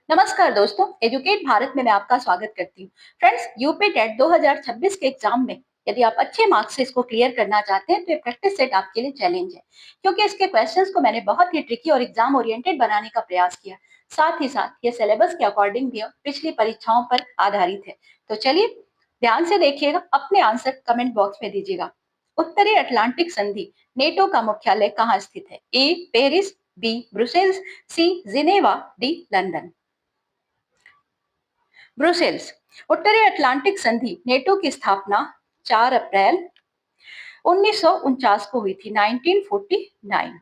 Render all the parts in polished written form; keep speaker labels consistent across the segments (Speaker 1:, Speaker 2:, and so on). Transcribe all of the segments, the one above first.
Speaker 1: नमस्कार दोस्तों, एजुकेट भारत में मैं आपका स्वागत करती हूँ। फ्रेंड्स, यूपी टेट 2026 के एग्जाम में यदि आप अच्छे मार्क्स से इसको क्लियर करना चाहते हैं तो ये प्रैक्टिस सेट आपके लिए चैलेंज है, क्योंकि इसके क्वेश्चंस को मैंने बहुत ही ट्रिकी और एग्जाम ओरिएंटेड बनाने का प्रयास किया। साथ ही साथ ये सिलेबस के अकॉर्डिंग भी पिछली परीक्षाओं पर आधारित है। तो चलिए ध्यान से देखिएगा, अपने आंसर कमेंट बॉक्स में दीजिएगा। उत्तरी अटलांटिक संधि नेटो का मुख्यालय कहाँ स्थित है? A Paris, B Brussels, C Geneva, D London. Brussels. उत्तरी अटलांटिक संधि नेटो की स्थापना 4 अप्रैल 1949 को हुई थी, 1949।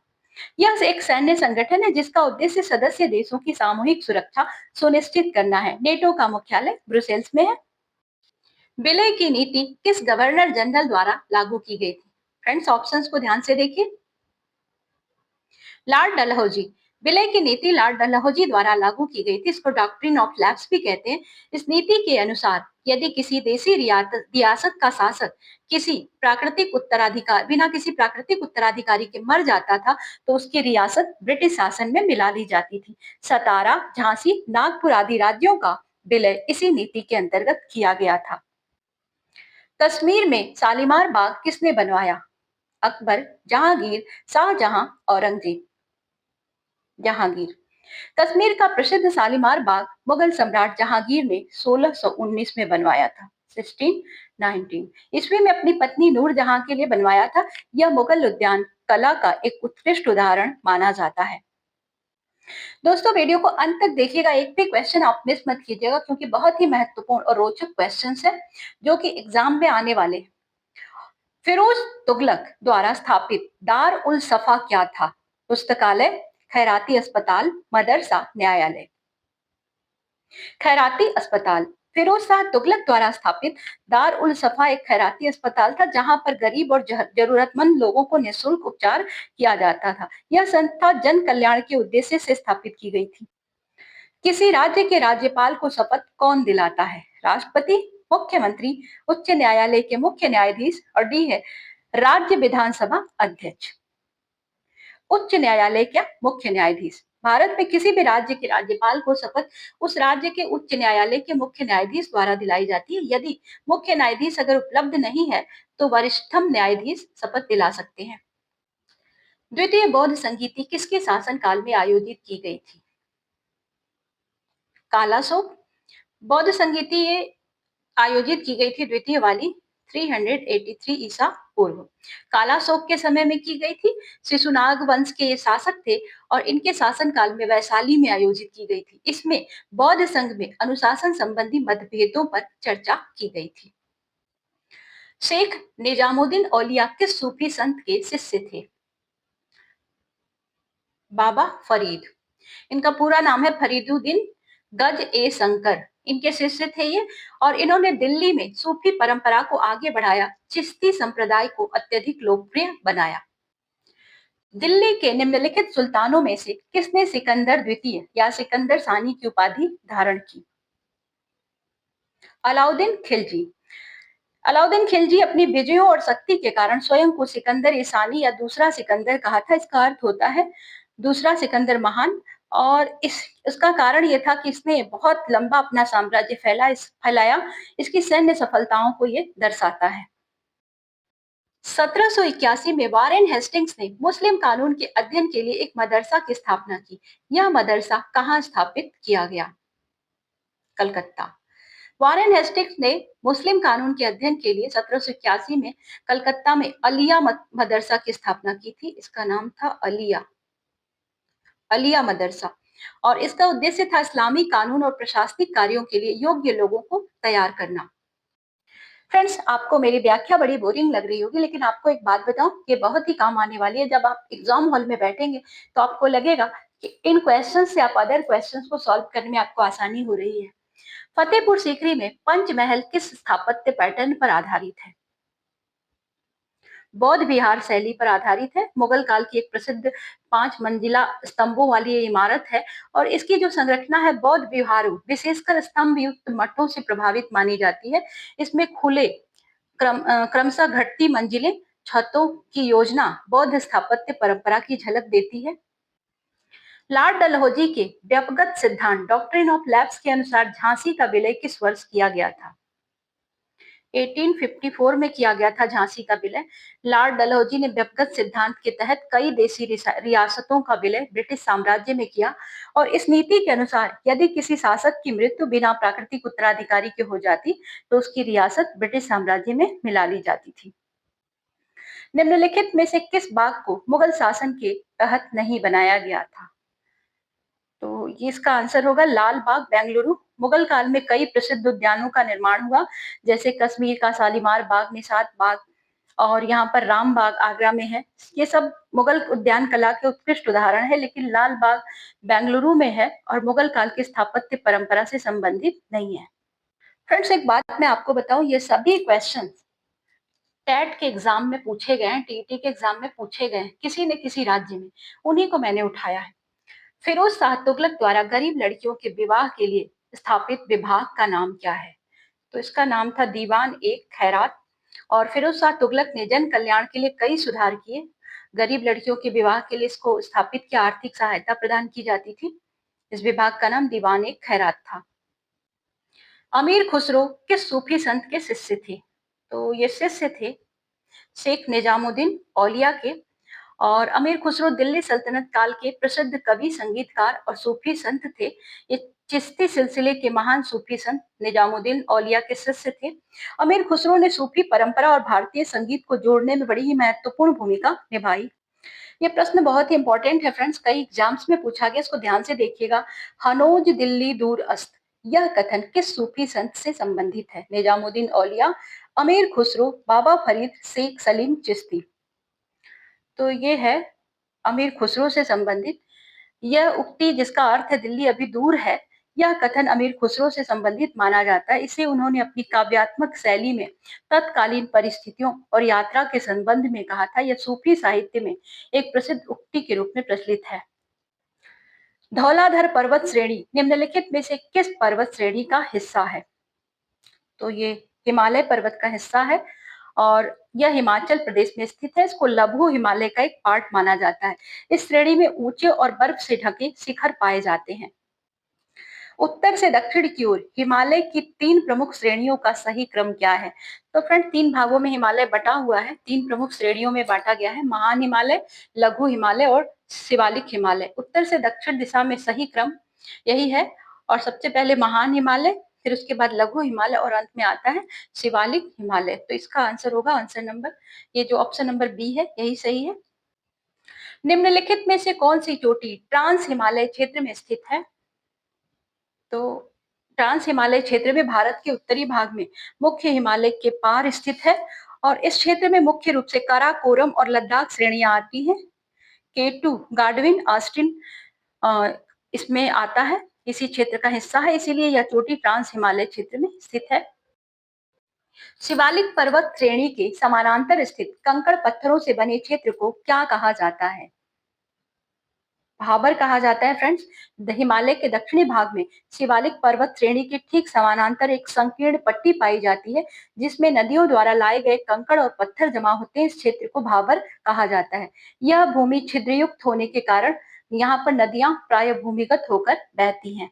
Speaker 1: यह एक सैन्य संगठन है जिसका उद्देश्य सदस्य देशों की सामूहिक सुरक्षा सुनिश्चित करना है। नेटो का मुख्यालय ब्रुसेल्स में है। विलय की नीति किस गवर्नर जनरल द्वारा लागू की गई थी? फ्रेंड्स, ऑप्शंस को ध्यान से देखिए। लॉर्ड डलहौजी। विलय की नीति लॉर्ड डलहौजी द्वारा लागू की गई थी। इसको डॉक्ट्रिन ऑफ लैप्स भी कहते हैं। इस नीति के अनुसार यदि किसी देशी रियासत का शासक बिना किसी प्राकृतिक उत्तराधिकारी के मर जाता था तो उसकी रियासत ब्रिटिश शासन में मिला ली जाती थी। सतारा, झांसी, नागपुर आदि राज्यों का विलय इसी नीति के अंतर्गत किया गया था। कश्मीर में शालीमार बाग किसने बनवाया? अकबर, जहांगीर, शाहजहां, औरंगजेब। जहांगीर। कश्मीर का प्रसिद्ध शालीमार बाग मुगल सम्राट जहांगीर ने 1619 में बनवाया था। 1619 ईस्वी में अपनी पत्नी नूरजहां के लिए बनवाया था। यह मुगल उद्यान कला का एक उत्कृष्ट उदाहरण माना जाता है। दोस्तों, वीडियो को अंत तक देखिएगा, एक भी क्वेश्चन आप मिस मत कीजिएगा, क्योंकि बहुत ही महत्वपूर्ण और रोचक क्वेश्चंस है जो कि एग्जाम में आने वाले। फिरोज तुगलक द्वारा स्थापित दार उल सफा क्या था? पुस्तकालय, खैराती अस्पताल, मदरसा, न्यायालय। खैराती अस्पताल। फिरोज शाह तुगलक द्वारा स्थापित दार उल सफा एक खैराती अस्पताल था जहां पर गरीब और जरूरतमंद लोगों को निःशुल्क उपचार किया जाता था। यह संस्था जन कल्याण के उद्देश्य से स्थापित की गई थी। किसी राज्य के राज्यपाल को शपथ कौन दिलाता है? राष्ट्रपति, मुख्यमंत्री, उच्च न्यायालय के मुख्य न्यायाधीश, और डी है राज्य विधानसभा अध्यक्ष। उच्च न्यायालय क्या मुख्य न्यायाधीश। भारत में किसी भी राज्य के राज्यपाल को शपथ उस राज्य के उच्च न्यायालय के मुख्य न्यायाधीश द्वारा दिलाई जाती है। यदि मुख्य न्यायाधीश अगर उपलब्ध नहीं है तो वरिष्ठतम न्यायाधीश शपथ दिला सकते हैं। द्वितीय बौद्ध संगीति किसके शासनकाल में आयोजित की गई थी? कालाशोक। बौद्ध संगीति आयोजित की गई थी द्वितीय वाली 383 ईसा पूर्व। कालाशोक के समय में की गई थी। शिशुनाग वंश के ये शासक थे और इनके शासनकाल में वैशाली में आयोजित की गई थी। इसमें बौद्ध संघ में अनुशासन संबंधी मतभेदों पर चर्चा की गई थी। शेख निजामुद्दीन औलिया किस सूफी संत के शिष्य थे? बाबा फरीद। इनका पूरा नाम है फरीदुद्दीन गज ए शंकर। इनके शिष्य थे ये, और इन्होंने दिल्ली में सूफी परंपरा को आगे बढ़ाया, चिश्ती संप्रदाय को अत्यधिक लोकप्रिय बनाया। दिल्ली के निम्नलिखित सुल्तानों में से किसने सिकंदर द्वितीय या सिकंदर सानी की उपाधि धारण की? अलाउद्दीन खिलजी। अलाउद्दीन खिलजी अपनी विजयों और शक्ति के कारण स्वयं को सिकंदर ए सानी या दूसरा सिकंदर कहा था। इसका अर्थ होता है दूसरा सिकंदर महान। और इसका कारण यह था कि इसने बहुत लंबा अपना साम्राज्य फैलाया। इसकी सैन्य सफलताओं को ये दर्शाता है। 1781 में वारेन हेस्टिंग्स ने मुस्लिम कानून के अध्ययन के लिए एक मदरसा की स्थापना की। यह मदरसा कहाँ स्थापित किया गया? कलकत्ता। वारेन हेस्टिंग्स ने मुस्लिम कानून के अध्ययन के लिए 1781 में कलकत्ता में अलिया मदरसा की स्थापना की थी। इसका नाम था अलिया मदरसा, और इसका उद्देश्य था इस्लामी कानून और प्रशासनिक कार्यों के लिए योग्य लोगों को तैयार करना। फ्रेंड्स, आपको मेरी व्याख्या बड़ी बोरिंग लग रही होगी, लेकिन आपको एक बात बताऊं, ये बहुत ही काम आने वाली है। जब आप एग्जाम हॉल में बैठेंगे तो आपको लगेगा कि इन क्वेश्चंस से आप अदर क्वेश्चंस को सॉल्व करने में आपको आसानी हो रही है। फतेहपुर सीकरी में पंचमहल किस स्थापत्य पैटर्न पर आधारित है? बौद्ध विहार शैली पर आधारित है। मुगल काल की एक प्रसिद्ध 5 मंजिला स्तंभों वाली ये इमारत है, और इसकी जो संरचना है बौद्ध विहारों, विशेषकर स्तंभ युक्त मठों से प्रभावित मानी जाती है। इसमें खुले क्रमशः घटती मंजिलें, छतों की योजना बौद्ध स्थापत्य परंपरा की झलक देती है। लॉर्ड डलहौजी के व्यपगत सिद्धांत डॉक्ट्रिन ऑफ लैप्स के अनुसार झांसी का विलय किस वर्ष किया गया था? 1854 में किया गया था झांसी का विलय। लॉर्ड डलहौजी ने व्यपगत सिद्धांत के तहत कई देशी रियासतों का विलय ब्रिटिश साम्राज्य में किया और इस नीति के अनुसार यदि किसी शासक की मृत्यु बिना प्राकृतिक उत्तराधिकारी के हो जाती तो उसकी रियासत ब्रिटिश साम्राज्य में मिला ली जाती थी। निम्नलिखित में से किस बाग को मुगल शासन के तहत नहीं बनाया गया था? तो ये इसका आंसर होगा लाल बाग बेंगलुरु। मुगल काल में कई प्रसिद्ध उद्यानों का निर्माण हुआ, जैसे कश्मीर का शालीमार बाग, निशात बाग और यहाँ पर राम बाग आगरा में है। ये सब मुगल उद्यान कला के उत्कृष्ट उदाहरण है, लेकिन लाल बाग बेंगलुरु में है और मुगल काल की स्थापत्य परंपरा से संबंधित नहीं है। फ्रेंड्स, एक बात मैं आपको बताऊं, ये सभी क्वेश्चन टेट के एग्जाम में पूछे गए हैं, टीईटी के एग्जाम में पूछे गए हैं, किसी न किसी राज्य में, उन्हीं को मैंने उठाया है। फिरोज शाह तुगलक द्वारा गरीब लड़कियों के विवाह के लिए स्थापित विभाग का नाम क्या है? तो इसका नाम था दीवान एक खैरात। और फिरोज शाह तुगलक ने जन कल्याण के लिए कई सुधार किए। गरीब लड़कियों के विवाह के लिए इसको स्थापित किया, आर्थिक सहायता प्रदान की जाती थी। इस विभाग का नाम दीवान एक खैरात था। अमीर खुसरो किस सूफी संत के शिष्य थे? तो ये शिष्य थे शेख निजामुद्दीन औलिया के। और अमीर खुसरो दिल्ली सल्तनत काल के प्रसिद्ध कवि, संगीतकार और सूफी संत थे। ये चिश्ती सिलसिले के महान सूफी संत निजामुद्दीन औलिया के शिष्य थे। अमीर खुसरो ने सूफी परंपरा और भारतीय संगीत को जोड़ने में बड़ी ही महत्वपूर्ण भूमिका निभाई। ये प्रश्न बहुत ही इंपॉर्टेंट है फ्रेंड्स, कई एग्जाम्स में पूछा गया, इसको ध्यान से देखिएगा। हनोज दिल्ली दूर अस्त, यह कथन किस सूफी संत से संबंधित है? निजामुद्दीन औलिया, अमीर खुसरो, बाबा फरीद, शेख सलीम चिश्ती। तो ये है अमीर खुसरो से संबंधित। यह उक्ति जिसका अर्थ है दिल्ली अभी दूर है, यह कथन अमीर खुसरो से संबंधित माना जाता है। इसे उन्होंने अपनी काव्यात्मक शैली में तत्कालीन परिस्थितियों और यात्रा के संबंध में कहा था। यह सूफी साहित्य में एक प्रसिद्ध उक्ति के रूप में प्रचलित है। धौलाधर पर्वत श्रेणी निम्नलिखित में से किस पर्वत श्रेणी का हिस्सा है? तो ये हिमालय पर्वत का हिस्सा है और यह हिमाचल प्रदेश में स्थित है। इसको लघु हिमालय का एक पार्ट माना जाता है। इस श्रेणी में ऊंचे और बर्फ से ढके शिखर पाए जाते हैं। उत्तर से दक्षिण की ओर हिमालय की 3 प्रमुख श्रेणियों का सही क्रम क्या है? तो फ्रेंड, 3 भागों में हिमालय बटा हुआ है, 3 प्रमुख श्रेणियों में बांटा गया है, महान हिमालय, लघु हिमालय और शिवालिक हिमालय। उत्तर से दक्षिण दिशा में सही क्रम यही है और सबसे पहले महान हिमालय, फिर उसके बाद लघु हिमालय और अंत में आता है शिवालिक हिमालय। तो इसका आंसर होगा आंसर नंबर, ये जो ऑप्शन नंबर बी है, यही सही है। निम्नलिखित में से कौन सी चोटी ट्रांस हिमालय क्षेत्र में स्थित है? तो ट्रांस हिमालय क्षेत्र में भारत के उत्तरी भाग में मुख्य हिमालय के पार स्थित है और इस क्षेत्र में मुख्य रूप से काराकोरम और लद्दाख श्रेणियां आती हैं। K2 गार्डविन ऑस्टिन इसमें आता है, इसी क्षेत्र का हिस्सा है, इसीलिए यह चोटी ट्रांस हिमालय क्षेत्र में स्थित है। शिवालिक पर्वत श्रेणी के समानांतर स्थित कंकड़ पत्थरों से बने क्षेत्र को क्या कहा जाता है? भाबर कहा जाता है फ्रेंड्स। हिमालय के दक्षिणी भाग में शिवालिक पर्वत श्रेणी के ठीक समानांतर एक संकीर्ण पट्टी पाई जाती है, जिसमें नदियों द्वारा लाए गए कंकड़ और पत्थर जमा होते हैं। इस क्षेत्र को भाबर कहा जाता है। यह भूमि छिद्रयुक्त होने के कारण यहाँ पर नदियां प्राय भूमिगत होकर बहती हैं।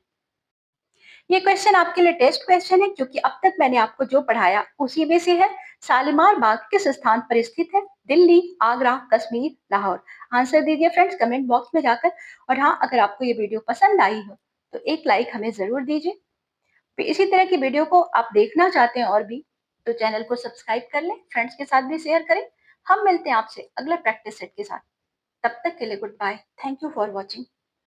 Speaker 1: ये क्वेश्चन आपके लिए टेस्ट क्वेश्चन है, क्योंकि अब तक मैंने आपको जो पढ़ाया उसी में से है। शालीमार बाग किस स्थान पर स्थित है? दिल्ली, आगरा, कश्मीर, लाहौर। आंसर दीजिए फ्रेंड्स कमेंट बॉक्स में जाकर। और हाँ, अगर आपको ये वीडियो पसंद आई हो तो एक लाइक हमें जरूर दीजिए। फिर इसी तरह की वीडियो को आप देखना चाहते हैं और भी, तो चैनल को सब्सक्राइब कर लें, फ्रेंड्स के साथ भी शेयर करें। हम मिलते हैं आपसे अगले प्रैक्टिस सेट के साथ। तब तक के लिए goodbye. Thank you for watching.